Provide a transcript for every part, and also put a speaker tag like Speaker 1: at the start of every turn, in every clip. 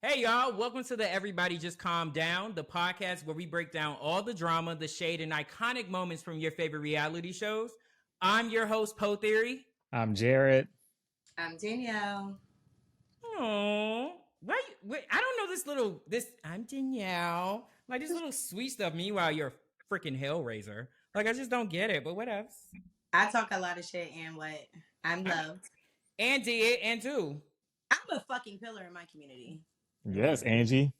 Speaker 1: Hey, y'all. Welcome to the Everybody Just Calm Down, the podcast where we break down all the drama, the shade, and iconic moments from your favorite reality shows. I'm your host, Poe Theory.
Speaker 2: I'm Jared.
Speaker 3: I'm Danielle.
Speaker 1: Oh, wait, I don't know I'm Danielle. Like this little sweet stuff. Meanwhile, you're a freaking Hellraiser. Like, I just don't get it, but what else?
Speaker 3: I talk a lot of shit and what? I'm loved.
Speaker 1: And did, and do.
Speaker 3: I'm a fucking pillar in my community.
Speaker 2: Yes, Angie.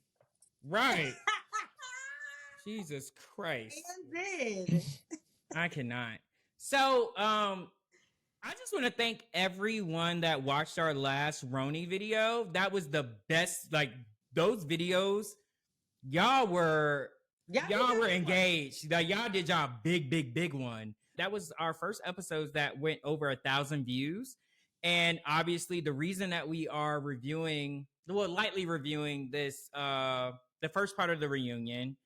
Speaker 1: Right. Jesus Christ.
Speaker 3: And did.
Speaker 1: I cannot. So, I just want to thank everyone that watched our last RHONY video. That was the best. Like, those videos, y'all were engaged. Like, y'all did y'all big one. That was our first episodes that went over 1,000 views. And obviously the reason that we are lightly reviewing this, the first part of the reunion,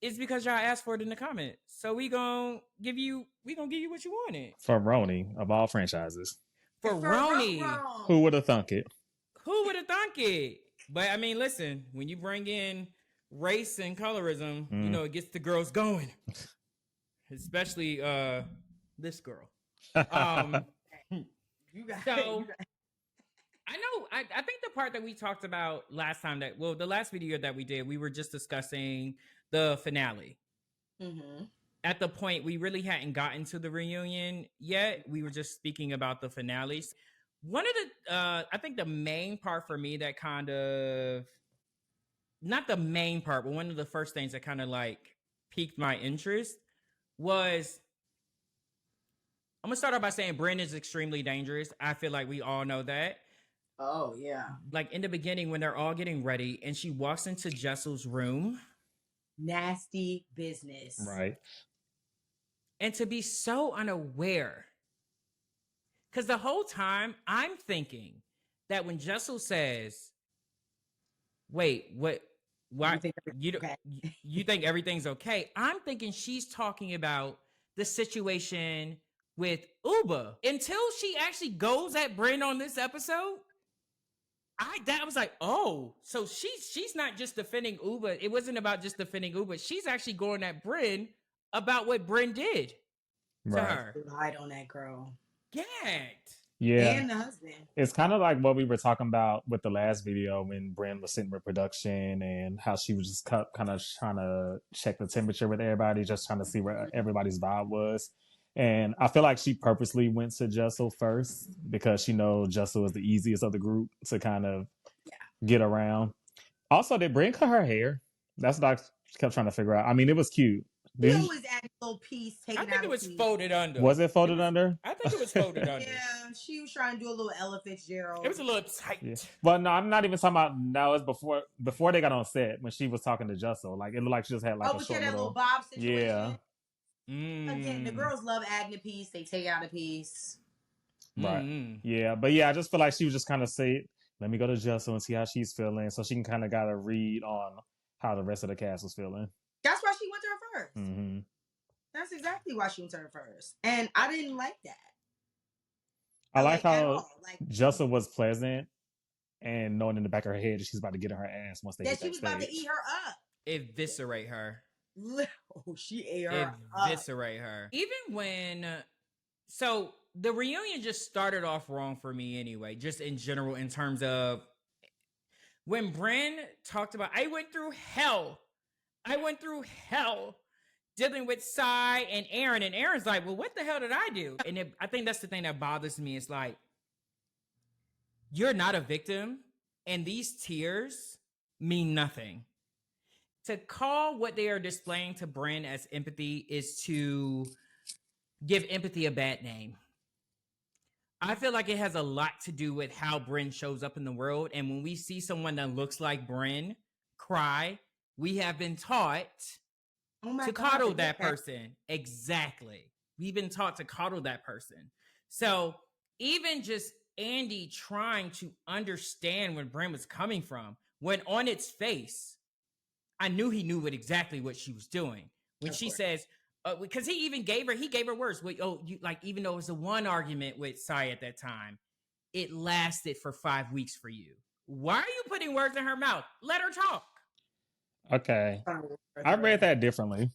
Speaker 1: is because y'all asked for it in the comments. So we gonna give you what you wanted.
Speaker 2: For RHONY, of all franchises.
Speaker 1: For RHONY.
Speaker 2: Who would have thunk it?
Speaker 1: Who would have thunk it? But I mean, listen, when you bring in race and colorism, you know, it gets the girls going. Especially this girl. I know. I think the part that we talked about last time the last video that we did, we were just discussing the finale.
Speaker 3: Mm-hmm.
Speaker 1: At the point, we really hadn't gotten to the reunion yet. We were just speaking about the finales. One of the, I think the main part for me that kind of, not the main part, but one of the first things that kind of like piqued my interest was, I'm going to start off by saying Brynn is extremely dangerous. I feel like we all know that.
Speaker 3: Oh, yeah.
Speaker 1: Like in the beginning when they're all getting ready and she walks into Jessel's room.
Speaker 3: Nasty business.
Speaker 2: Right.
Speaker 1: And to be so unaware. Because the whole time I'm thinking that when Jessel says, wait, what? Why you think everything's okay? I'm thinking she's talking about the situation with Uba. Until she actually goes at Brynn on this episode, I was like, oh, so she's not just defending Uba. It wasn't about just defending Uba. She's actually going at Brynn about what Brynn did to her.
Speaker 3: Lied on that girl.
Speaker 1: Gagged.
Speaker 2: Yeah.
Speaker 3: And the husband.
Speaker 2: It's kind of like what we were talking about with the last video when Brynn was sitting with production and how she was just kind of trying to check the temperature with everybody, just trying to see where everybody's vibe was. And I feel like she purposely went to Jessel first because she knows Jessel is the easiest of the group to kind of get around. Also, did Brynn cut her hair? That's what I kept trying to figure out. I mean, it was cute.
Speaker 3: It was adding a little piece.
Speaker 1: I think it was folded under.
Speaker 2: Was it folded under?
Speaker 1: I think it was folded under.
Speaker 3: Yeah, she was trying to do a little Ella Fitzgerald.
Speaker 1: It was a little tight.
Speaker 2: Yeah. Well, no, I'm not even talking about now. It's before they got on set when she was talking to Jessel. Like it looked like she just had like a short little
Speaker 3: bob situation.
Speaker 2: Yeah.
Speaker 3: Again, the girls love adding a piece. They take out a piece.
Speaker 2: Right. Yeah, but yeah, I just feel like she was just kind of say, let me go to Jessel and see how she's feeling, so she can kind of got a read on how the rest of the cast was feeling.
Speaker 3: That's why she went to her first.
Speaker 2: Mm-hmm.
Speaker 3: That's exactly why she went to her first. And I didn't like that.
Speaker 2: I like how Jessel was pleasant and knowing in the back of her head that she's about to get in her ass once they get
Speaker 3: that she was about to eat her up.
Speaker 1: Eviscerate her.
Speaker 3: Oh, she ate her
Speaker 1: Eviscerate her. Even when... So, the reunion just started off wrong for me anyway, just in general in terms of... When Brynn talked about, I went through hell dealing with Sai and Aaron. And Aaron's like, well, what the hell did I do? And I think that's the thing that bothers me. It's like, you're not a victim. And these tears mean nothing. To call what they are displaying to Brynn as empathy is to give empathy a bad name. I feel like it has a lot to do with how Brynn shows up in the world. And when we see someone that looks like Brynn cry, we have been taught to coddle that person. Exactly. We've been taught to coddle that person. So even just Andy trying to understand where Brynn was coming from, when on its face, I knew he knew exactly what she was doing. When she says, because he gave her words. Even though it was the one argument with Sai at that time, it lasted for 5 weeks for you. Why are you putting words in her mouth? Let her talk.
Speaker 2: Okay. I read that differently.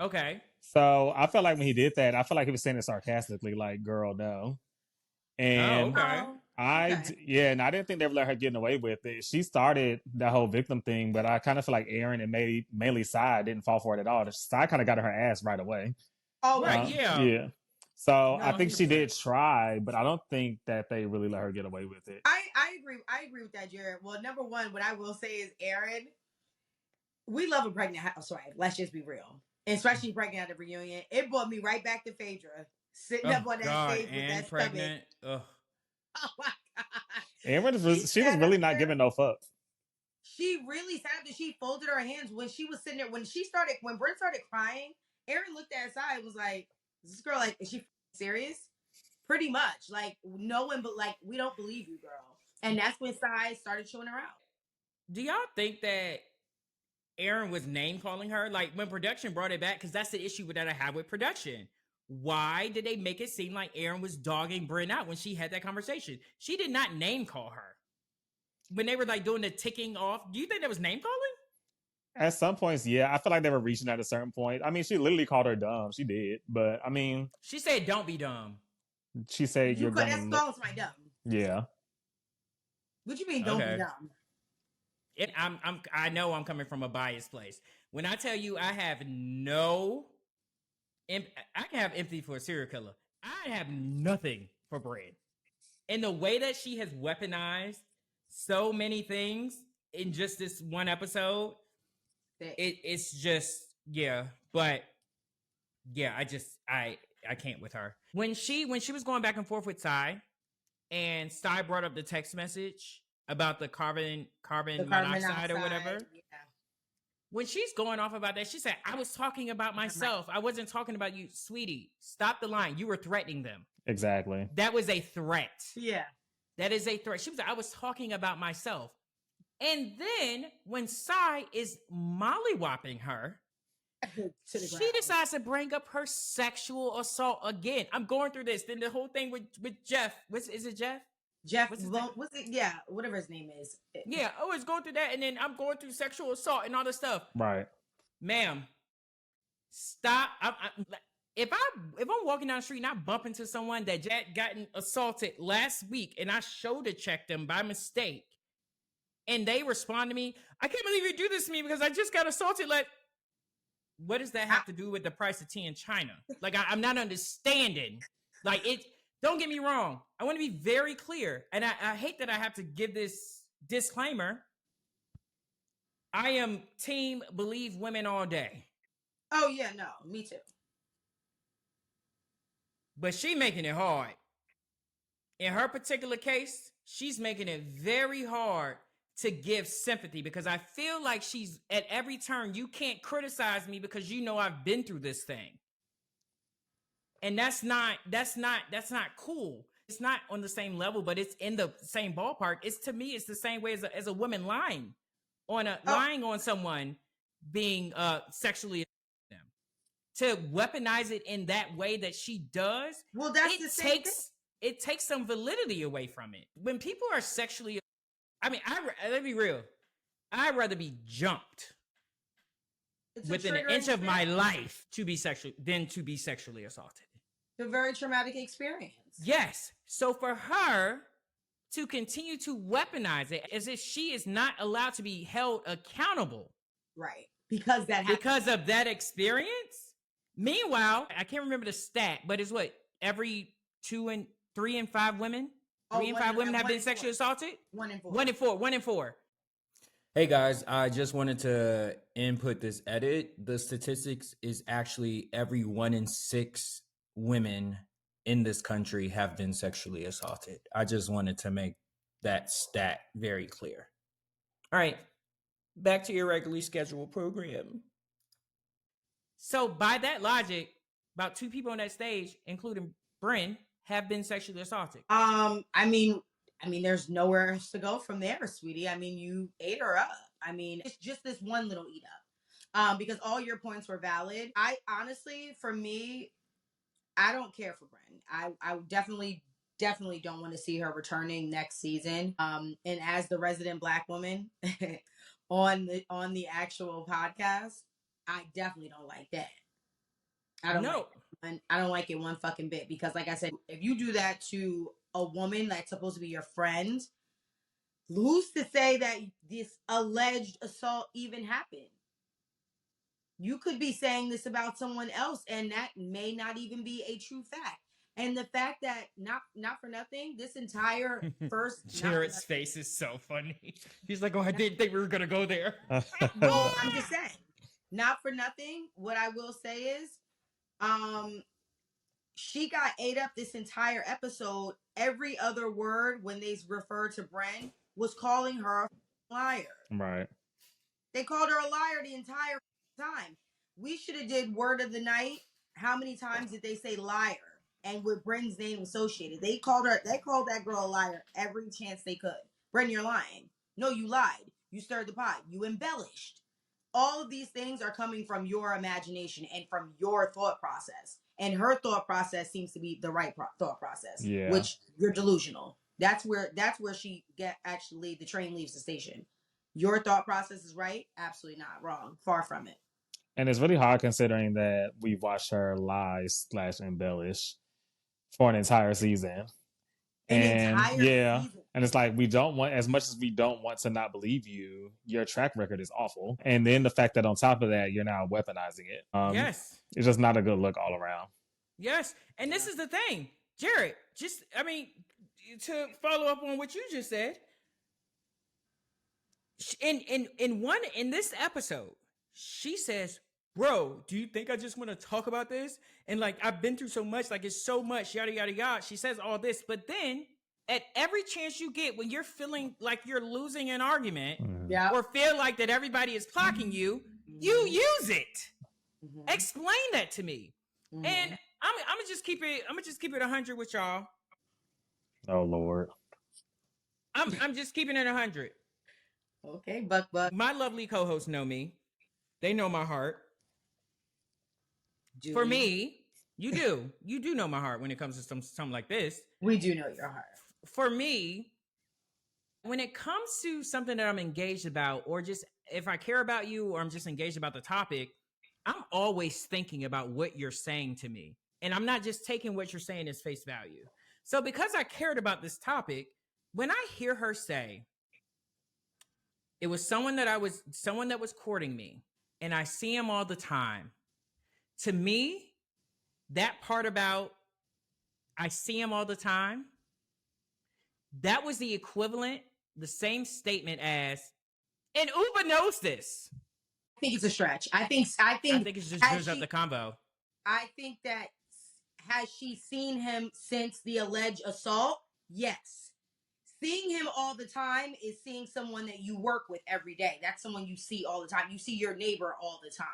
Speaker 1: Okay.
Speaker 2: So I felt like when he did that, I felt like he was saying it sarcastically, like, girl, no. And
Speaker 1: okay.
Speaker 2: yeah, and I didn't think they would let her get away with it. She started that whole victim thing, but I kind of feel like Aaron and mainly Sai didn't fall for it at all. Sai kind of got her ass right away.
Speaker 3: Oh,
Speaker 1: Right, yeah.
Speaker 2: Yeah. So
Speaker 1: No,
Speaker 2: I think she
Speaker 1: 100%.
Speaker 2: did try, but I don't think that they really let her get away with it.
Speaker 3: I agree. I agree with that, Jared. Well, number one, what I will say is Aaron, we love a pregnant housewife. Let's just be real. Especially pregnant at a reunion. It brought me right back to Phaedra. Sitting up on that stage with that
Speaker 1: pregnant.
Speaker 3: stomach. Oh my God.
Speaker 2: Aaron she was really not giving no fuck.
Speaker 3: She really sat up and she folded her hands when she was sitting there. When Brynn started crying, Aaron looked at her side and was like, is this girl like, is she serious? Pretty much. Like, no one but like, we don't believe you, girl. And that's when Sai started showing her out.
Speaker 1: Do y'all think that Aaron was name calling her? Like when production brought it back, because that's the issue that I have with production. Why did they make it seem like Aaron was dogging Brynn out when she had that conversation? She did not name call her. When they were like doing the ticking off, do you think that was name calling?
Speaker 2: At some points, yeah. I feel like they were reaching at a certain point. I mean, she literally called her dumb. She did. But I mean,
Speaker 1: she said, don't be dumb.
Speaker 2: She said you're
Speaker 3: gonna that's my dumb.
Speaker 2: Yeah.
Speaker 3: What you mean don't be dumb?
Speaker 1: I know I'm coming from a biased place. When I tell you I can have empathy for a serial killer. I have nothing for Brynn. And the way that she has weaponized so many things in just this one episode, it's just, yeah. But yeah, I can't with her. When she was going back and forth with Sai, and Sai brought up the text message about the carbon monoxide or whatever. Yeah. When she's going off about that, she said, I was talking about myself. I wasn't talking about you. Sweetie, stop the line. You were threatening them.
Speaker 2: Exactly.
Speaker 1: That was a threat.
Speaker 3: Yeah.
Speaker 1: That is a threat. She was like, I was talking about myself. And then when Sai is mollywopping her, she decides to bring up her sexual assault again. I'm going through this. Then the whole thing with Jeff. Is it Jeff?
Speaker 3: Jeff, what's it? Yeah, whatever his name is.
Speaker 1: Yeah, I was going through that, and then I'm going through sexual assault and all this stuff.
Speaker 2: Right,
Speaker 1: ma'am. Stop. If I'm walking down the street and I bump into someone that gotten assaulted last week, and I shoulder checked them by mistake, and they respond to me, I can't believe you do this to me because I just got assaulted. Like, what does that have to do with the price of tea in China? Like, I'm not understanding. Like, it. Don't get me wrong. I want to be very clear. And I hate that I have to give this disclaimer. I am team believe women all day.
Speaker 3: Oh, yeah, no, me too.
Speaker 1: But she making it hard. In her particular case, she's making it very hard to give sympathy because I feel like she's at every turn, you can't criticize me because you know I've been through this thing. And that's not cool. It's not on the same level, but it's in the same ballpark. To me, it's the same way as a woman lying on someone being sexually them. To weaponize it in that way that she does,
Speaker 3: well,
Speaker 1: it takes some validity away from it. When people are sexually, I mean, let's be real. I'd rather be jumped within an inch of my life to be sexually assaulted.
Speaker 3: It's a very traumatic experience.
Speaker 1: Yes. So for her to continue to weaponize it as if she is not allowed to be held accountable.
Speaker 3: Right. Because
Speaker 1: of that experience. Meanwhile, I can't remember the stat, but it's what? Every 3 and 5 women? 3 and 5 women have been sexually assaulted?
Speaker 3: 1 in 4.
Speaker 1: 1 in 4. Hey guys, I just wanted to input this edit. The statistics is actually every 1 in 6 women in this country have been sexually assaulted. I just wanted to make that stat very clear. All right, back to your regularly scheduled program. So by that logic, about 2 people on that stage, including Brynn, have been sexually assaulted.
Speaker 3: I mean, there's nowhere else to go from there, sweetie. I mean, you ate her up. I mean, it's just this one little eat up. Because all your points were valid. I honestly, for me, I don't care for Brynn. I definitely definitely don't want to see her returning next season. And as the resident Black woman on the actual podcast, I definitely don't like that. I don't like it one fucking bit, because like I said, if you do that to a woman that's supposed to be your friend, who's to say that this alleged assault even happened? You could be saying this about someone else, and that may not even be a true fact. And the fact that not for nothing, this entire first
Speaker 1: Jared's face is so funny. He's like, "Oh, I didn't think we were gonna go there."
Speaker 3: Well, I'm just saying, not for nothing. What I will say is, she got ate up this entire episode. Every other word when they referred to Brynn was calling her a liar.
Speaker 2: Right.
Speaker 3: They called her a liar the entire time. We should have did word of the night. How many times did they say liar? And with Brynn's name associated, they called that girl a liar every chance they could. Brynn, you're lying. No, you lied. You stirred the pot. You embellished. All of these things are coming from your imagination and from your thought process. And her thought process seems to be the right thought process.
Speaker 2: Yeah.
Speaker 3: Which you're delusional. That's where she actually the train leaves the station. Your thought process is right. Absolutely not wrong. Far from it.
Speaker 2: And it's really hard considering that we've watched her lie / embellish for an entire season. Season. And it's like, we don't want, as much as we don't want to not believe you, your track record is awful. And then the fact that on top of that, you're now weaponizing it.
Speaker 1: Yes.
Speaker 2: It's just not a good look all around.
Speaker 1: Yes. And this is the thing, Jared, to follow up on what you just said, in this episode, she says, "Bro, do you think I just want to talk about this? And like, I've been through so much, like it's so much, yada, yada, yada." She says all this, but then at every chance you get, when you're feeling like you're losing an argument, or feel like that everybody is clocking you, you use it. Explain that to me. And I'm gonna just keep it 100 with y'all.
Speaker 2: Oh Lord.
Speaker 1: I'm just keeping it 100.
Speaker 3: Okay, Buck.
Speaker 1: My lovely co-hosts know me. They know my heart.
Speaker 3: Do
Speaker 1: For me, you do know my heart when it comes to something like this.
Speaker 3: We do know your heart.
Speaker 1: For me, when it comes to something that I'm engaged about, or just if I care about you, or I'm just engaged about the topic, I'm always thinking about what you're saying to me. And I'm not just taking what you're saying as face value. So because I cared about this topic, when I hear her say, it was someone that was courting me, and I see him all the time. To me, that part about I see him all the time, that was the equivalent, the same statement as, and Uba knows this.
Speaker 3: I think it's a stretch. I think
Speaker 1: it's just screws up the combo.
Speaker 3: I think that, has she seen him since the alleged assault? Yes. Seeing him all the time is seeing someone that you work with every day. That's someone you see all the time. You see your neighbor all the time.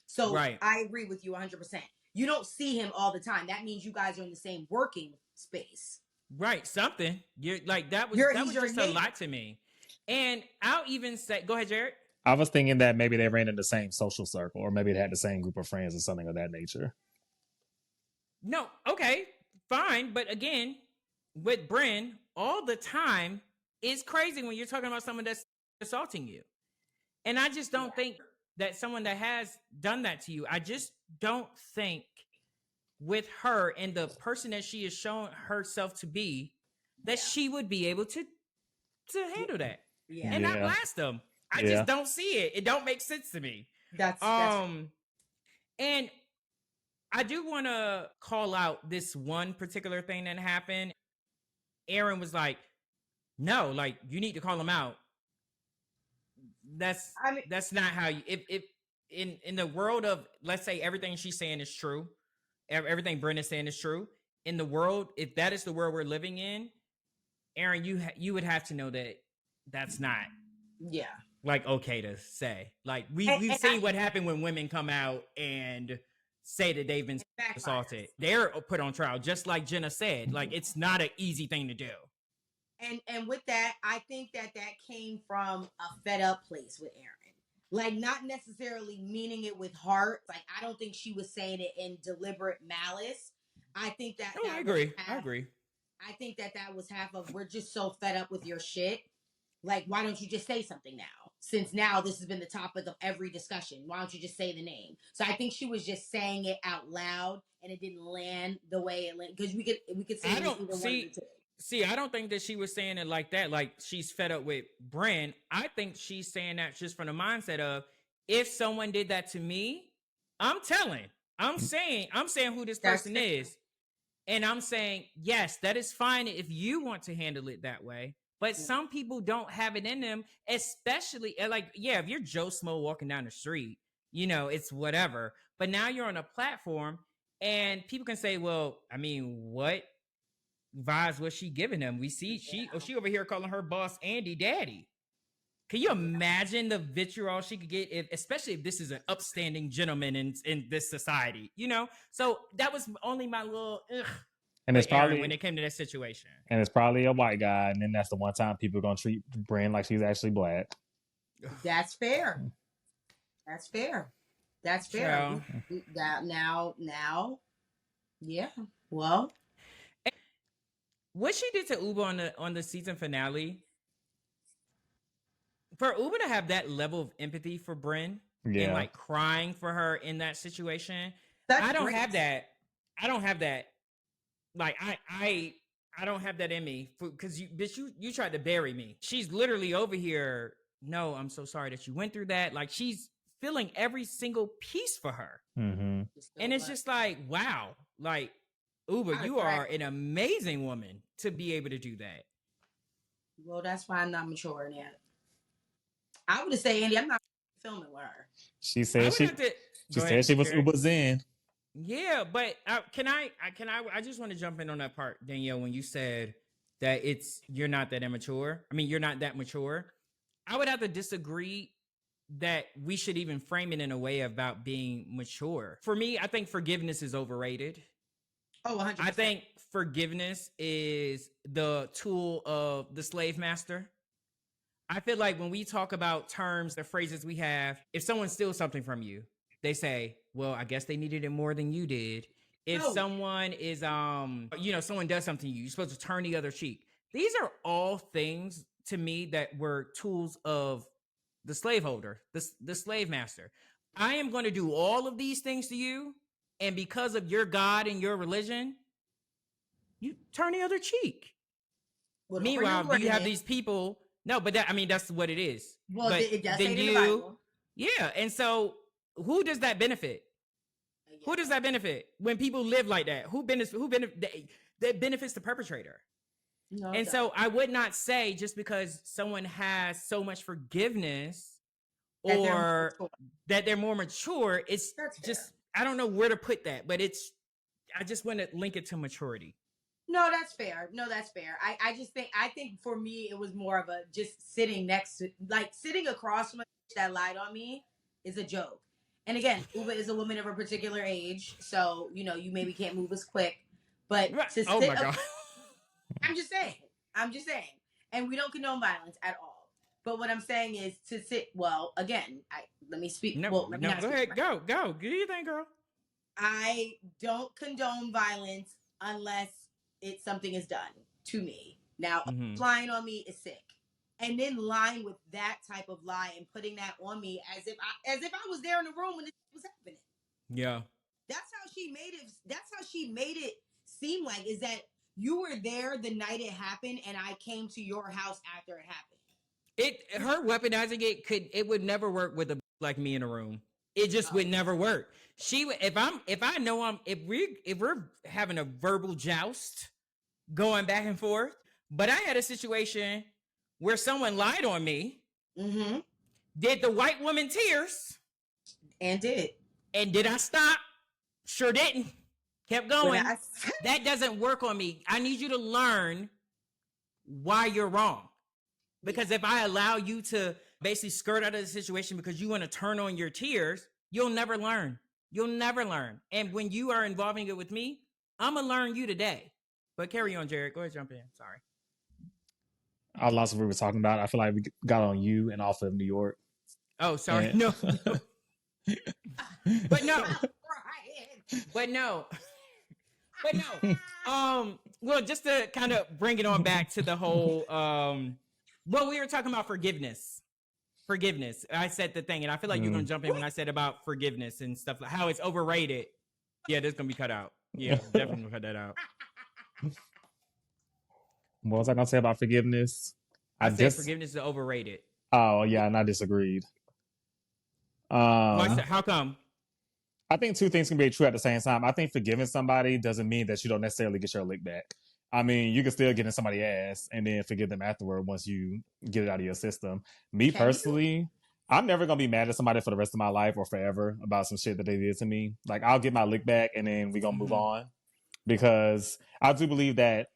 Speaker 3: So right. I agree with you 100%. You don't see him all the time. That means you guys are in the same working space.
Speaker 1: Right. Something. You're like, that was just a lot to me. And I'll even say, go ahead, Jared.
Speaker 2: I was thinking that maybe they ran in the same social circle, or maybe they had the same group of friends or something of that nature.
Speaker 1: No. Okay. Fine. But again, with Brynn, all the time is crazy when you're talking about someone that's assaulting you. And I just don't think that someone that has done that to you, I just don't think with her and the person that she has shown herself to be, that she would be able to handle that. And not blast them. I just don't see it. It don't make sense to me.
Speaker 3: That's
Speaker 1: and I do want to call out this one particular thing that happened. Aaron was like, "No, like you need to call him out." That's not how you. If in the world of, let's say everything she's saying is true, everything Brynn is saying is true. In the world, if that is the world we're living in, Aaron, you would have to know that that's not.
Speaker 3: Yeah.
Speaker 1: Like okay to say. Like we've seen what happened when women come out and say that they've been assaulted. They're put on trial, just like Jenna said. Like it's not an easy thing to do.
Speaker 3: And with that, I think that came from a fed up place with Aaron. Like not necessarily meaning it with heart. Like I don't think she was saying it in deliberate malice. I think that.
Speaker 1: I agree.
Speaker 3: I think that was half of, we're just so fed up with your shit. Like, why don't you just say something now? Since now this has been the topic of every discussion, why don't you just say the name? So I think she was just saying it out loud, and it didn't land the way it landed, because we could say
Speaker 1: I
Speaker 3: it was
Speaker 1: don't
Speaker 3: either one of the two.
Speaker 1: see. I don't think that she was saying it like that. Like she's fed up with Brynn. I think she's saying that just from the mindset of, if someone did that to me, I'm telling. I'm saying who this
Speaker 3: That's
Speaker 1: person
Speaker 3: fair.
Speaker 1: is. And I'm saying, yes, that is fine if you want to handle it that way. But some people don't have it in them, especially like, yeah, if you're Joe Smo walking down the street, you know, it's whatever. But now you're on a platform and people can say, well, I mean, what vibes was she giving them? We see she over here calling her boss Andy Daddy. Can you imagine the vitriol she could get, if, especially if this is an upstanding gentleman in this society, you know? So that was only my little ugh.
Speaker 2: And it's
Speaker 1: Aaron,
Speaker 2: probably
Speaker 1: when it came to that situation.
Speaker 2: And it's probably a white guy, and then that's the one time people are gonna treat Brynn like she's actually black.
Speaker 3: That's fair. That's fair. That's fair.
Speaker 1: So,
Speaker 3: That now, yeah. Well,
Speaker 1: what she did to Uber on the season finale, for Uber to have that level of empathy for Brynn
Speaker 2: Yeah.
Speaker 1: and like crying for her in that situation,
Speaker 3: that's
Speaker 1: I don't
Speaker 3: great.
Speaker 1: have that. I don't have that. Like I don't have that in me, because you tried to bury me. She's literally over here. No, I'm so sorry that you went through that. Like she's feeling every single piece for her,
Speaker 2: Mm-hmm.
Speaker 1: and it's just like, wow, like Uber, you are an amazing woman to be able to do that.
Speaker 3: Well, that's why I'm not maturing yet. I would have said, Andy, I'm not filming with her.
Speaker 2: She said she was Uber Zen.
Speaker 1: Yeah, but I just want to jump in on that part, Danielle, when you said that you're not that immature. I mean, you're not that mature. I would have to disagree that we should even frame it in a way about being mature. For me, I think forgiveness is overrated.
Speaker 3: Oh, 100%.
Speaker 1: I think forgiveness is the tool of the slave master. I feel like when we talk about terms, the phrases we have, if someone steals something from you, they say, well, I guess they needed it more than you did. If someone is, someone does something to you, you're supposed to turn the other cheek. These are all things to me that were tools of the slaveholder, the slave master. I am going to do all of these things to you, and because of your God and your religion, you turn the other cheek. Well, meanwhile, you have these people. No, but that's what it is.
Speaker 3: Well,
Speaker 1: but
Speaker 3: it does say in the Bible.
Speaker 1: Yeah, and so who does that benefit? Yeah. Who does that benefit when people live like that? Who benefits? That benefits the perpetrator. No, and so I would not say just because someone has so much forgiveness or that they're more mature, it's just I don't know where to put that, but I just want to link it to maturity.
Speaker 3: No, that's fair. I think for me, it was more of a just sitting across from a that lied on me is a joke. And again, Uba is a woman of a particular age, so you maybe can't move as quick. But
Speaker 1: oh my God.
Speaker 3: I'm just saying. And we don't condone violence at all. But what I'm saying is to sit. Well, again, let me speak.
Speaker 1: Go ahead. Go. Do your thing, girl.
Speaker 3: I don't condone violence unless something is done to me. Now, lying on me is sick. And then lying with that type of lie and putting that on me as if I was there in the room when this was happening.
Speaker 1: Yeah.
Speaker 3: That's how she made it seem like, is that you were there the night it happened and I came to your house after it happened.
Speaker 1: Her weaponizing it would never work with a like me in a room. It just would never work. If we're having a verbal joust going back and forth, but I had a situation where someone lied on me. Mm-hmm. Did the white woman tears?
Speaker 3: And did
Speaker 1: I stop? Sure didn't. Kept going. That doesn't work on me. I need you to learn why you're wrong. Because if I allow you to basically skirt out of the situation because you want to turn on your tears, you'll never learn. And when you are involving it with me, I'm going to learn you today. But carry on, Jared. Go ahead, jump in. Sorry.
Speaker 2: I lost what we were talking about. I feel like we got on you and off of New York.
Speaker 1: Oh, sorry. And... No. But no. But no, well, just to kind of bring it on back to the whole, well, we were talking about forgiveness. Forgiveness. I said the thing, and I feel like you're gonna jump in when I said about forgiveness and stuff, like how it's overrated. Yeah, this gonna be cut out. Yeah, definitely cut that out.
Speaker 2: What was I gonna say about forgiveness?
Speaker 1: I said forgiveness is overrated.
Speaker 2: Oh yeah, and I disagreed.
Speaker 1: How come?
Speaker 2: I think two things can be true at the same time. I think forgiving somebody doesn't mean that you don't necessarily get your lick back. I mean, you can still get in somebody's ass and then forgive them afterward once you get it out of your system. Me personally, I'm never gonna be mad at somebody for the rest of my life or forever about some shit that they did to me. Like, I'll get my lick back and then we gonna move on, because I do believe that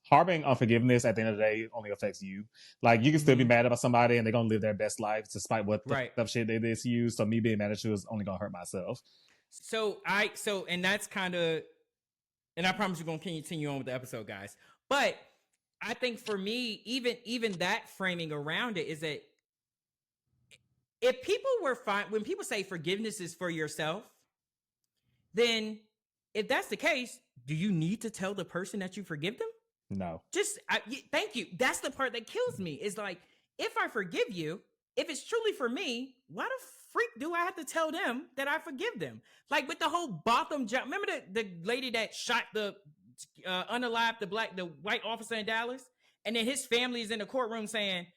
Speaker 2: harboring unforgiveness at the end of the day only affects you. Like, you can still be mad about somebody and they're gonna live their best life despite what the stuff shit they did to you. So me being mad at you is only gonna hurt myself.
Speaker 1: And that's kind of, and I promise we're gonna continue on with the episode, guys. But I think for me, even that framing around it is that if people were fine, when people say forgiveness is for yourself, then if that's the case, do you need to tell the person that you forgive them?
Speaker 2: No.
Speaker 1: Thank you. That's the part that kills me. Is like, if I forgive you, if it's truly for me, why the freak do I have to tell them that I forgive them? Like with the whole Botham job. Remember the lady that shot the unalived the white officer in Dallas, and then his family is in the courtroom saying,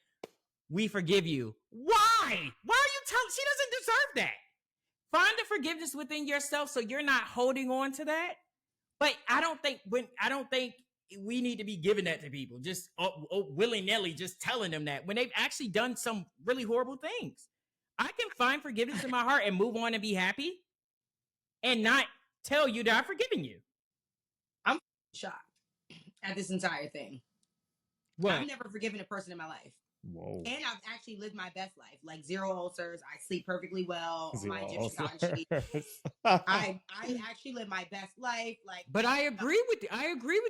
Speaker 1: "We forgive you." Why? Why are you telling? She doesn't deserve that. Find the forgiveness within yourself so you're not holding on to that. But I don't think we need to be giving that to people, just willy-nilly, just telling them that when they've actually done some really horrible things. I can find forgiveness in my heart and move on and be happy and not tell you that I've forgiven you.
Speaker 3: I'm shocked at this entire thing. What? I've never forgiven a person in my life.
Speaker 2: Whoa.
Speaker 3: And I've actually lived my best life, like 0 ulcers. I sleep perfectly well on my Egyptian cotton sheets. I actually live my best life. Like,
Speaker 1: but I agree with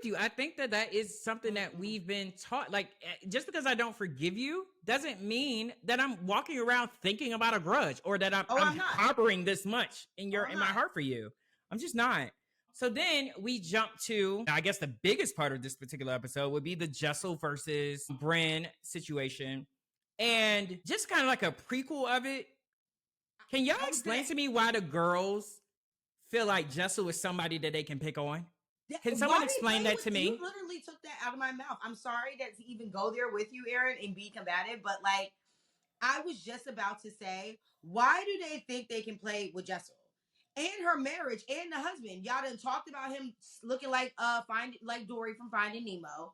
Speaker 1: you. I think that is something that we've been taught. Like, just because I don't forgive you doesn't mean that I'm walking around thinking about a grudge or that I'm harboring this much in my heart for you. I'm just not. So then we jump to, I guess the biggest part of this particular episode would be the Jessel versus Brynn situation. And just kind of like a prequel of it. Can y'all explain to me why the girls feel like Jessel is somebody that they can pick on? Can someone explain that to me?
Speaker 3: You literally took that out of my mouth. I'm sorry to even go there with you, Aaron, and be combative, but like, I was just about to say, why do they think they can play with Jessel? And her marriage and the husband. Y'all done talked about him looking like Dory from Finding Nemo.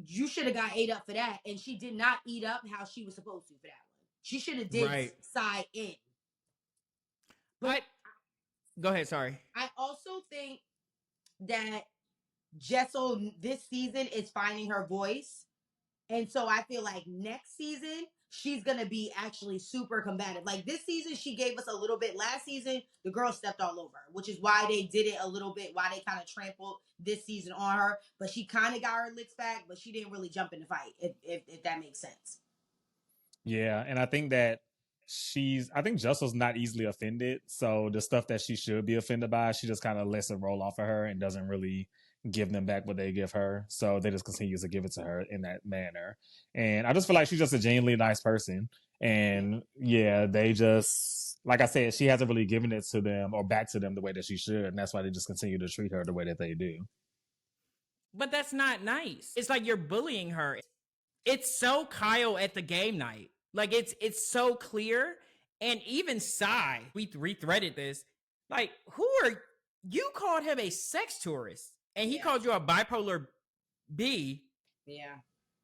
Speaker 3: You should have got ate up for that. And she did not eat up how she was supposed to for that one. She should have did side in.
Speaker 1: But go ahead, sorry.
Speaker 3: I also think that Jessel this season is finding her voice. And so I feel like next season, she's going to be actually super combative. Like this season, she gave us a little bit. Last season, the girl stepped all over her, which is why they did it a little bit, why they kind of trampled this season on her. But she kind of got her licks back, but she didn't really jump in the fight, if that makes sense.
Speaker 2: Yeah, and I think that I think Jessel's not easily offended. So the stuff that she should be offended by, she just kind of lets it roll off of her and doesn't really give them back what they give her. So they just continue to give it to her in that manner. And I just feel like she's just a genuinely nice person. And yeah, they just, like I said, she hasn't really given it to them or back to them the way that she should. And that's why they just continue to treat her the way that they do.
Speaker 1: But that's not nice. It's like you're bullying her. It's so Kyle at the game night. Like it's so clear. And even Sai, we rethreaded this. Like, you called him a sex tourist and he called you a bipolar B.
Speaker 3: Yeah.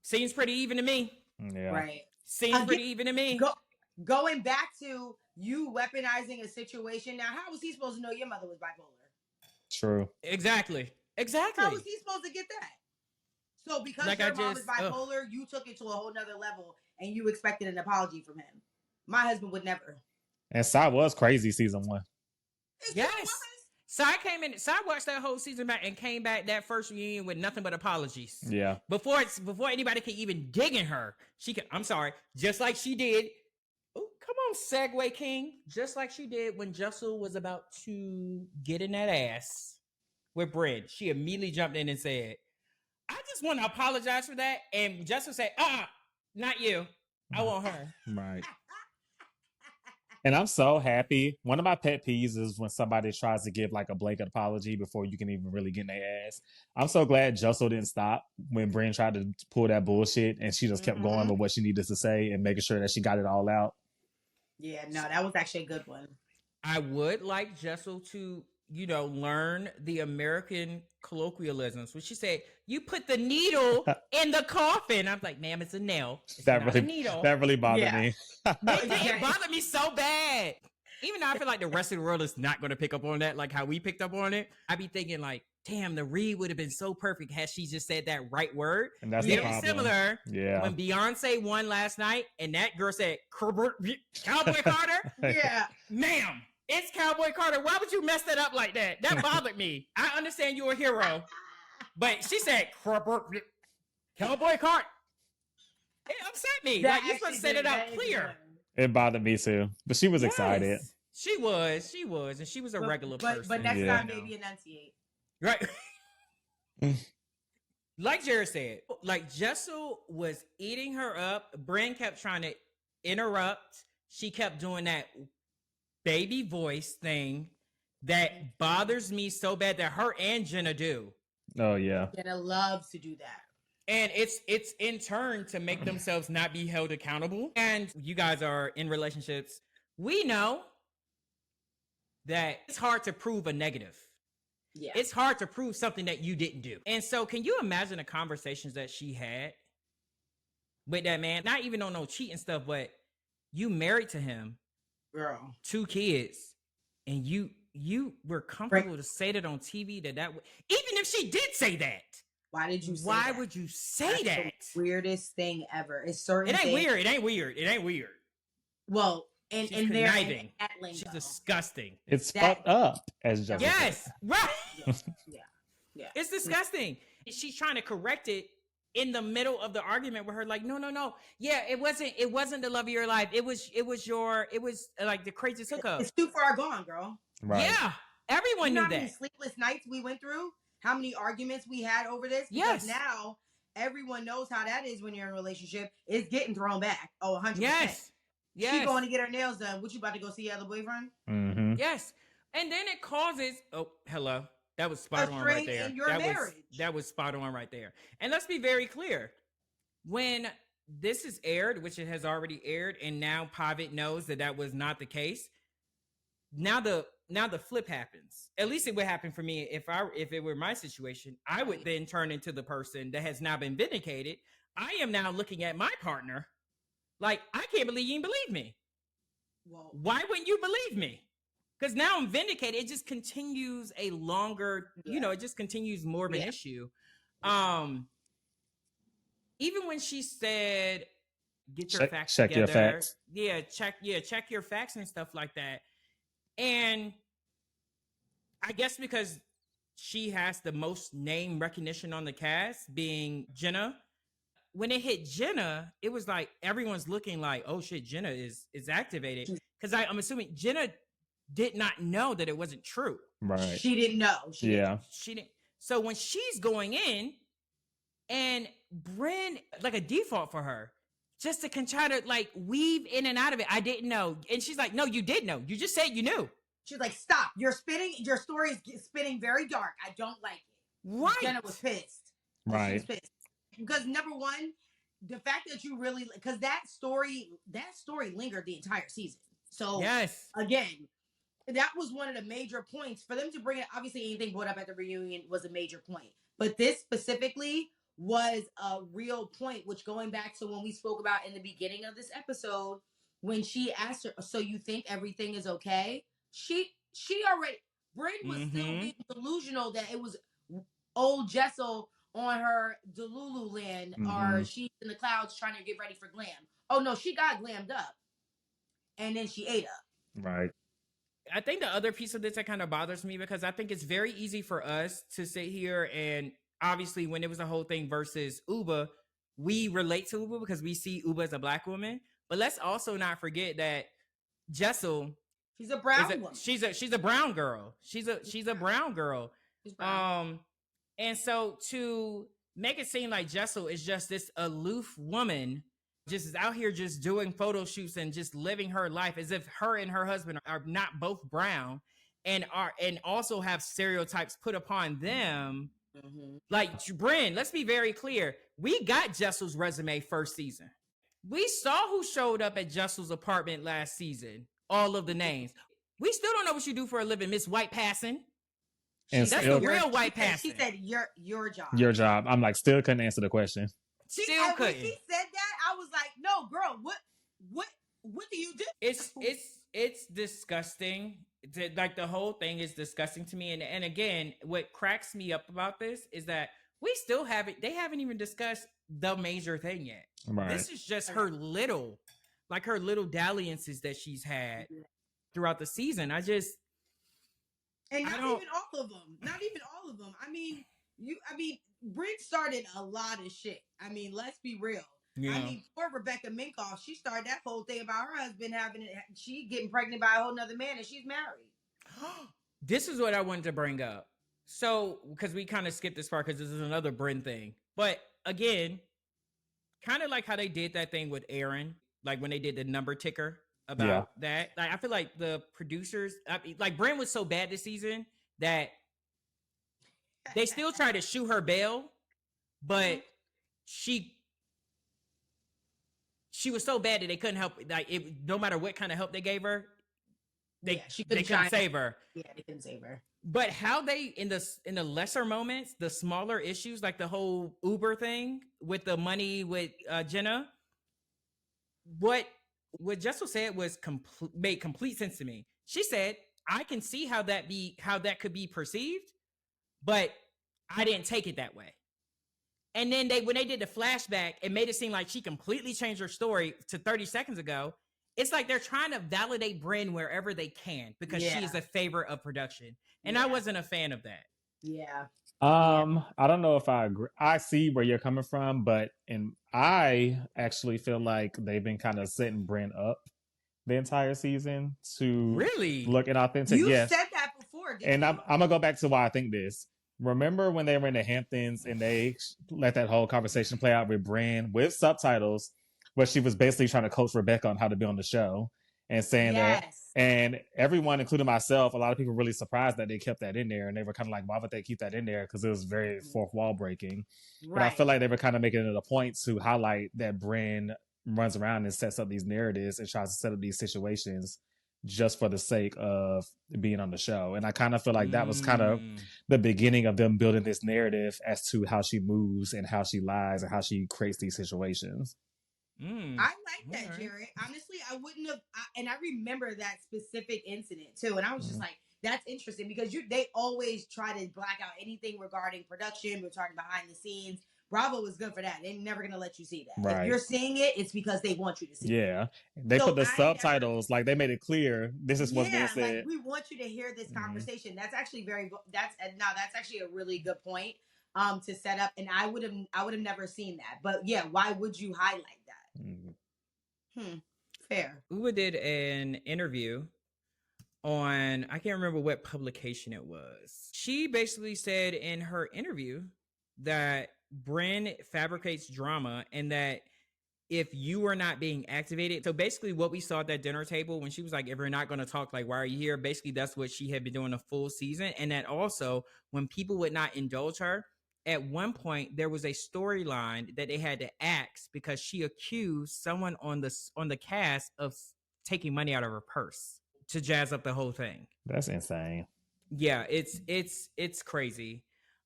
Speaker 1: Seems pretty even to me.
Speaker 2: Yeah.
Speaker 3: Right.
Speaker 1: Seems pretty even to me.
Speaker 3: Going back to you weaponizing a situation. Now, how was he supposed to know your mother was bipolar?
Speaker 2: True.
Speaker 1: Exactly.
Speaker 3: How was he supposed to get that? So because your mom is bipolar, you took it to a whole nother level and you expected an apology from him. My husband would never.
Speaker 2: And Sai was crazy season 1.
Speaker 1: Yes. Sai watched that whole season back and came back that first reunion with nothing but apologies.
Speaker 2: Yeah.
Speaker 1: Before anybody could even dig in her, I'm sorry, just like she did. Oh, come segue, King, just like she did when Jessel was about to get in that ass with Brynn. She immediately jumped in and said, I just want to apologize for that. And Jessel said, not you. I want her.
Speaker 2: Right. And I'm so happy. One of my pet peeves is when somebody tries to give like a blanket apology before you can even really get in their ass. I'm so glad Jessel didn't stop when Brynn tried to pull that bullshit and she just kept going with what she needed to say and making sure that she got it all out.
Speaker 3: Yeah, no, that was actually a good one.
Speaker 1: I would like Jessel to, learn the American colloquialisms. When she said, you put the needle in the coffin. I'm like, ma'am, it's a nail. It's not a needle.
Speaker 2: That really bothered me.
Speaker 1: It bothered me so bad. Even though I feel like the rest of the world is not going to pick up on that, like how we picked up on it. I be thinking like, damn, the read would have been so perfect had she just said that right word.
Speaker 2: And that's
Speaker 1: very
Speaker 2: the problem.
Speaker 1: Similar.
Speaker 2: Yeah.
Speaker 1: When Beyonce won last night and that girl said, Cowboy Carter.
Speaker 3: Yeah.
Speaker 1: Ma'am, it's Cowboy Carter. Why would you mess that up like that? That bothered me. I understand you're a hero. But she said, Cowboy Carter. It upset me.
Speaker 3: That
Speaker 1: like, you're supposed to set it out clear.
Speaker 2: It bothered me too. But she was excited.
Speaker 1: She was. And she was a regular person.
Speaker 3: But next time, maybe enunciate.
Speaker 1: Right. Like Jared said, like Jessel was eating her up. Brynn kept trying to interrupt. She kept doing that baby voice thing that bothers me so bad that her and Jenna do.
Speaker 2: Oh, yeah.
Speaker 3: Jenna loves to do that.
Speaker 1: And it's in turn to make themselves not be held accountable. And you guys are in relationships. We know that it's hard to prove a negative.
Speaker 3: Yeah.
Speaker 1: It's hard to prove something that you didn't do. And so can you imagine the conversations that she had with that man? Not even on no cheating stuff, but you married to him.
Speaker 3: Girl.
Speaker 1: 2 kids. And you were comfortable to say that on TV that even if she did say that.
Speaker 3: Why did you say
Speaker 1: Why
Speaker 3: that?
Speaker 1: would you say
Speaker 3: That's
Speaker 1: that?
Speaker 3: the weirdest thing ever. It's certain
Speaker 1: It ain't
Speaker 3: things.
Speaker 1: weird. It ain't weird. It ain't weird.
Speaker 3: Well, and
Speaker 1: She's
Speaker 3: they're
Speaker 1: conniving.
Speaker 3: at lingo.
Speaker 1: She's disgusting.
Speaker 2: It's fucked up, as Jessica
Speaker 1: Yes, right.
Speaker 3: Yeah.
Speaker 1: It's disgusting. She's trying to correct it in the middle of the argument with her, like, no. Yeah, it wasn't the love of your life. It was like the craziest hookup.
Speaker 3: It's too far gone, girl.
Speaker 2: Right.
Speaker 1: Yeah. Everyone
Speaker 3: You know
Speaker 1: knew
Speaker 3: how many
Speaker 1: that.
Speaker 3: sleepless nights we went through? How many arguments we had over this?
Speaker 1: Yes.
Speaker 3: Because now everyone knows how that is when you're in a relationship. It's getting thrown back. Oh, 100%.
Speaker 1: Yes.
Speaker 3: She going to get her nails done. What, you about to go see your other boyfriend?
Speaker 2: Mm-hmm.
Speaker 1: Yes. And then it causes, hello. That was spot on right there.
Speaker 3: In your marriage.
Speaker 1: That was spot on right there. And let's be very clear. When this is aired, which it has already aired, and now Pavitt knows that was not the case. Now the flip happens. At least it would happen for me if it were my situation. I would then turn into the person that has now been vindicated. I am now looking at my partner like, I can't believe you didn't believe me.
Speaker 3: Well,
Speaker 1: why wouldn't you believe me? Because now I'm vindicated. It just continues a longer, it just continues more of an issue. Even when she said, get your facts
Speaker 2: check
Speaker 1: together.
Speaker 2: Your facts.
Speaker 1: Check your facts and stuff like that. And I guess because she has the most name recognition on the cast, being Jenna. When it hit Jenna, it was like everyone's looking like, oh shit, Jenna is activated. Because I'm assuming Jenna did not know that it wasn't true.
Speaker 2: Right.
Speaker 3: She didn't know. She
Speaker 1: didn't. So when she's going in, and Brynn, like a default for her, just to try to like weave in and out of it. I didn't know. And she's like, no, you did know. You just said you knew.
Speaker 3: She's like, stop. Your story is spinning very dark. I don't like it.
Speaker 1: Right.
Speaker 3: Jenna was pissed.
Speaker 2: Right.
Speaker 3: She was pissed. Because number one, the fact that you really, because that story lingered the entire season. So
Speaker 1: yes,
Speaker 3: again, that was one of the major points for them to bring it. Obviously, anything brought up at the reunion was a major point, but this specifically was a real point. Which, going back to when we spoke about in the beginning of this episode, when she asked her, "So you think everything is okay?" She already, Brynn was still being delusional that it was old Jessel on her Delulu land, or she's in the clouds trying to get ready for glam. Oh no, she got glammed up, and then she ate up.
Speaker 2: Right.
Speaker 1: I think the other piece of this that kind of bothers me, because I think it's very easy for us to sit here and obviously when it was a whole thing versus Uba, we relate to Uba because we see Uba as a black woman. But let's also not forget that Jessel
Speaker 3: She's a brown woman.
Speaker 1: she's a brown girl. She's a brown girl.
Speaker 3: She's brown.
Speaker 1: And so to make it seem like Jessel is just this aloof woman, just is out here just doing photo shoots and just living her life as if her and her husband are not both brown and also have stereotypes put upon them.
Speaker 3: Mm-hmm.
Speaker 1: Like Brynn, let's be very clear. We got Jessel's resume first season. We saw who showed up at Jessel's apartment last season. All of the names. We still don't know what you do for a living, Miss White Passing.
Speaker 2: And
Speaker 1: That's
Speaker 2: still,
Speaker 1: the real white passing.
Speaker 3: She said your job.
Speaker 2: Your job. I'm like, still couldn't answer the question.
Speaker 1: Still couldn't.
Speaker 3: When she said that, I was like, no, girl, what do you do?
Speaker 1: It's disgusting. Like the whole thing is disgusting to me. And again, what cracks me up about this is that we still haven't. They haven't even discussed the major thing yet.
Speaker 2: Right.
Speaker 1: This is just her little dalliances that she's had throughout the season.
Speaker 3: And not even all of them. Not even all of them. I mean, Brynn started a lot of shit. I mean, let's be real.
Speaker 1: Yeah.
Speaker 3: I mean, poor Rebecca Minkoff, she started that whole thing about her husband she getting pregnant by a whole nother man and she's married.
Speaker 1: This is what I wanted to bring up. So, because we kind of skipped this part because this is another Brynn thing. But again, kind of like how they did that thing with Aaron, like when they did the number ticker about that. Like, I feel like the producers, like Brynn was so bad this season that they still tried to shoot her bail, but she was so bad that they couldn't help. Like, no matter what kind of help they gave her, they couldn't save her.
Speaker 3: Yeah, they couldn't save her.
Speaker 1: But how they in the lesser moments, the smaller issues, like the whole Uber thing with the money with Jenna, what Jessel said was made complete sense to me. She said, "I can see how that could be perceived, but I didn't take it that way." And then when they did the flashback, it made it seem like she completely changed her story to 30 seconds ago. It's like they're trying to validate Brynn wherever they can because she is a favorite of production. And I wasn't a fan of that.
Speaker 3: Yeah.
Speaker 2: I don't know if I agree. I see where you're coming from, but I actually feel like they've been kind of setting Brynn up the entire season to
Speaker 1: really
Speaker 2: look inauthentic.
Speaker 3: You said that before, didn't you?
Speaker 2: I'm gonna go back to why I think this. Remember when they were in the Hamptons and they let that whole conversation play out with Brynn with subtitles, where she was basically trying to coach Rebecca on how to be on the show and saying that, and everyone, including myself, a lot of people were really surprised that they kept that in there, and they were kind of like, why would they keep that in there? Because it was very fourth wall breaking. Right. But I feel like they were kind of making it a point to highlight that Brynn runs around and sets up these narratives and tries to set up these situations just for the sake of being on the show. And I kind of feel like that was kind of the beginning of them building this narrative as to how she moves and how she lies and how she creates these situations.
Speaker 3: I like that, Jared. Honestly, I wouldn't have, and I remember that specific incident too. And I was just like, that's interesting because they always try to black out anything regarding production, regarding behind the scenes. Bravo is good for that. They're never going to let you see that. Right. If you're seeing it, it's because they want you to see it.
Speaker 2: Yeah. They put the subtitles, like they made it clear, this is what's being said.
Speaker 3: Like, we want you to hear this conversation. That's actually that's actually a really good point to set up. And I would have never seen that. But yeah, why would you highlight that? Fair.
Speaker 1: Uwe did an interview on, I can't remember what publication it was. She basically said in her interview that Brynn fabricates drama and that if you are not being activated, so basically what we saw at that dinner table when she was like, if you're not going to talk, like, why are you here? Basically, that's what she had been doing a full season. And that also when people would not indulge her, at one point there was a storyline that they had to axe because she accused someone on the cast of taking money out of her purse to jazz up the whole thing.
Speaker 2: That's insane.
Speaker 1: Yeah, it's crazy.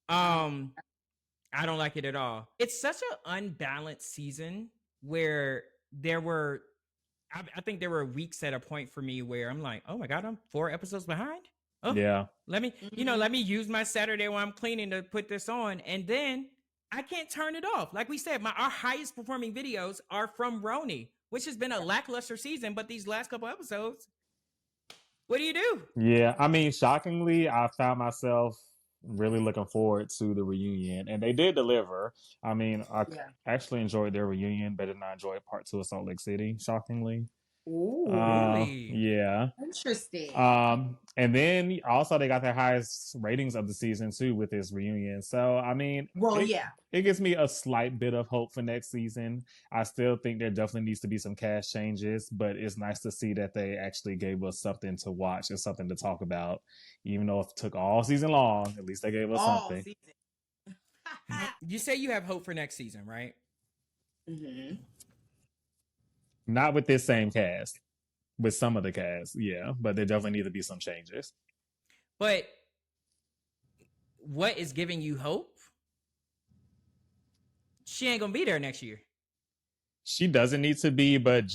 Speaker 1: I don't like it at all. It's such an unbalanced season where I think there were weeks at a point for me where I'm like, oh my God, I'm 4 episodes behind. Oh, yeah. Let me use my Saturday while I'm cleaning to put this on. And then I can't turn it off. Like we said, our highest performing videos are from RHONY, which has been a lackluster season, but these last couple episodes, what do you do?
Speaker 2: Yeah. I mean, shockingly, I found myself really looking forward to the reunion, and they did deliver. I mean, I actually enjoyed their reunion better than I enjoyed part 2 of Salt Lake City, shockingly.
Speaker 3: Ooh,
Speaker 1: Really?
Speaker 2: Yeah.
Speaker 3: interesting.
Speaker 2: And then also they got their highest ratings of the season too with this reunion. So I mean,
Speaker 3: Well,
Speaker 2: it,
Speaker 3: yeah.
Speaker 2: it gives me a slight bit of hope for next season. I still think there definitely needs to be some cast changes, but it's nice to see that they actually gave us something to watch and something to talk about. Even though it took all season long, at least they gave us
Speaker 3: All
Speaker 2: something.
Speaker 3: season.
Speaker 1: You say you have hope for next season, right?
Speaker 3: Mm-hmm.
Speaker 2: Not with this same cast. With some of the cast, yeah, but there definitely need to be some changes.
Speaker 1: But what is giving you hope? She ain't gonna be there next year.
Speaker 2: She doesn't need to be, but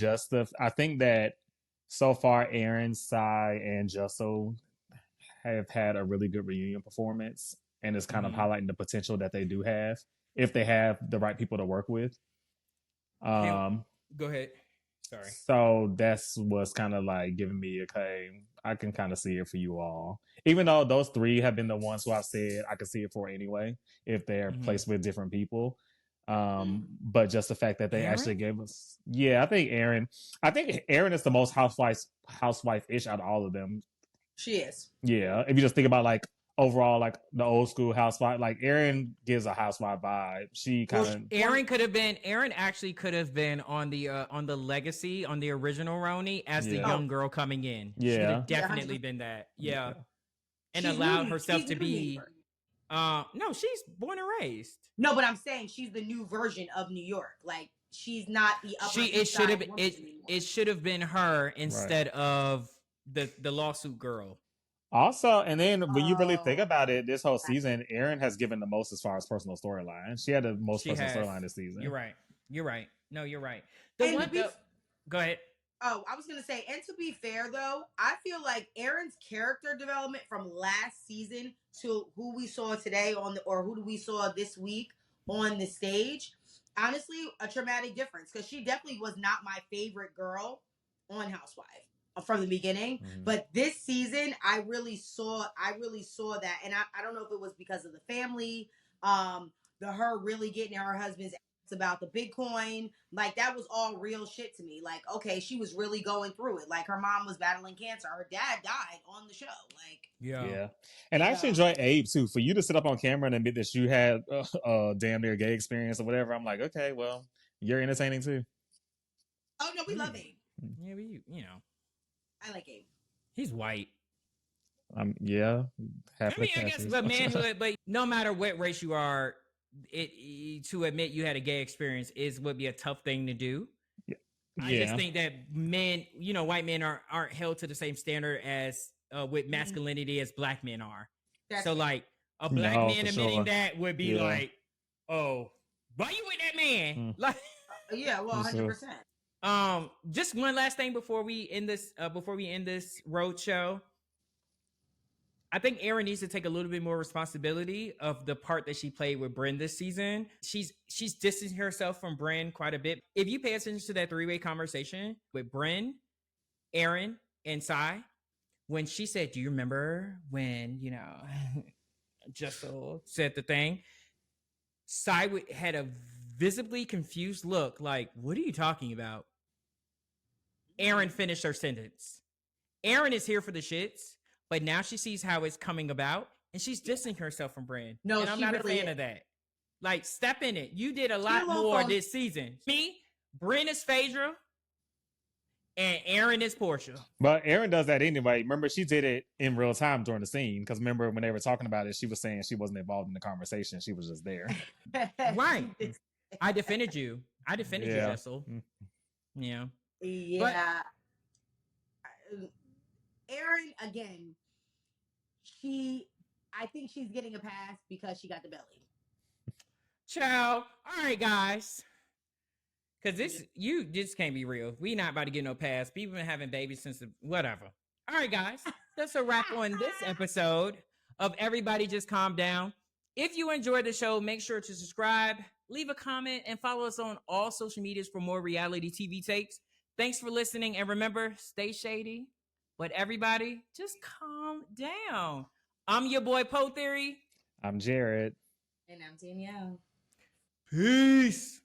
Speaker 2: I think that so far Aaron, Sai, and Jessel have had a really good reunion performance, and it's kind of highlighting the potential that they do have if they have the right people to work with.
Speaker 1: Go ahead. Sorry.
Speaker 2: So that's what's kind of like giving me okay. I can kind of see it for you all, even though those three have been the ones who I've said I could see it for anyway if they're placed with different people. But just the fact that they actually gave us, yeah, I think Aaron is the most housewife-ish out of all of them.
Speaker 3: She is.
Speaker 2: Yeah, if you just think about like overall, like the old school housewife, like Aaron gives a housewife vibe. She kind of
Speaker 1: Aaron actually could have been on the legacy on the original RHONY as the young girl coming in. She could have definitely been that. Yeah. And
Speaker 3: She's
Speaker 1: allowed
Speaker 3: new,
Speaker 1: herself
Speaker 3: she's
Speaker 1: to
Speaker 3: new
Speaker 1: be no, she's born and raised.
Speaker 3: No, but I'm saying she's the new version of New York. Like she's not the upper East Side woman anymore.
Speaker 1: It should have been her instead of the lawsuit girl.
Speaker 2: also, and then when you really think about it, this whole season, Aaron has given the most as far as personal storyline. She had the most personal storyline this season.
Speaker 1: You're right. No, you're right.
Speaker 3: Go
Speaker 1: ahead.
Speaker 3: Oh, I was gonna say, and to be fair though, I feel like Aaron's character development from last season to who we saw today who we saw this week on the stage, honestly, a traumatic difference because she definitely was not my favorite girl on Housewife from the beginning. But this season, I really saw that, and I don't know if it was because of the family, her really getting her husband's about the Bitcoin, like that was all real shit to me. Like, okay, she was really going through it. Like her mom was battling cancer, her dad died on the show. Like,
Speaker 2: yeah. And I actually enjoy Abe too. For you to sit up on camera and admit that you had a damn near gay experience or whatever, I'm like, okay, well, you're entertaining too.
Speaker 3: Oh no, we love Abe.
Speaker 1: Yeah,
Speaker 3: I like Abe.
Speaker 1: He's white.
Speaker 2: Yeah.
Speaker 1: I guess, but manhood. But no matter what race you are, to admit you had a gay experience would be a tough thing to do. I just think that men, white men aren't held to the same standard as with masculinity as black men are. So like a black man admitting that would be like, oh, why you with that man? Like,
Speaker 3: yeah, well, 100%.
Speaker 1: Just one last thing before we end this road show. I think Erin needs to take a little bit more responsibility of the part that she played with Brynn this season. She's distancing herself from Brynn quite a bit. If you pay attention to that three-way conversation with Brynn, Erin, and Sai, when she said, "Do you remember when Jessel said the thing?" Sai had a visibly confused look, like, "What are you talking about?" Erin finished her sentence. Erin is here for the shits. But now she sees how it's coming about, and she's distancing herself from Brynn.
Speaker 3: No,
Speaker 1: and I'm not a fan of that. Like, step in it. You did a lot more this season. Me, Brynn is Phaedra, and Erin is Portia.
Speaker 2: But Erin does that anyway. Remember, she did it in real time during the scene. Because remember, when they were talking about it, she was saying she wasn't involved in the conversation. She was just there.
Speaker 1: Right. I defended you. You, Jessel. Yeah.
Speaker 3: Yeah. Erin, again, I think she's getting a pass because she got the belly.
Speaker 1: Ciao. All right, guys. Because you just can't be real. We not about to get no pass. People been having babies since whatever. All right, guys. That's a wrap on this episode of Everybody Just Calm Down. If you enjoyed the show, make sure to subscribe, leave a comment, and follow us on all social medias for more reality TV takes. Thanks for listening. And remember, stay shady. But everybody, just calm down. I'm your boy, Poe Theory.
Speaker 2: I'm Jared.
Speaker 3: And I'm Danielle.
Speaker 1: Peace.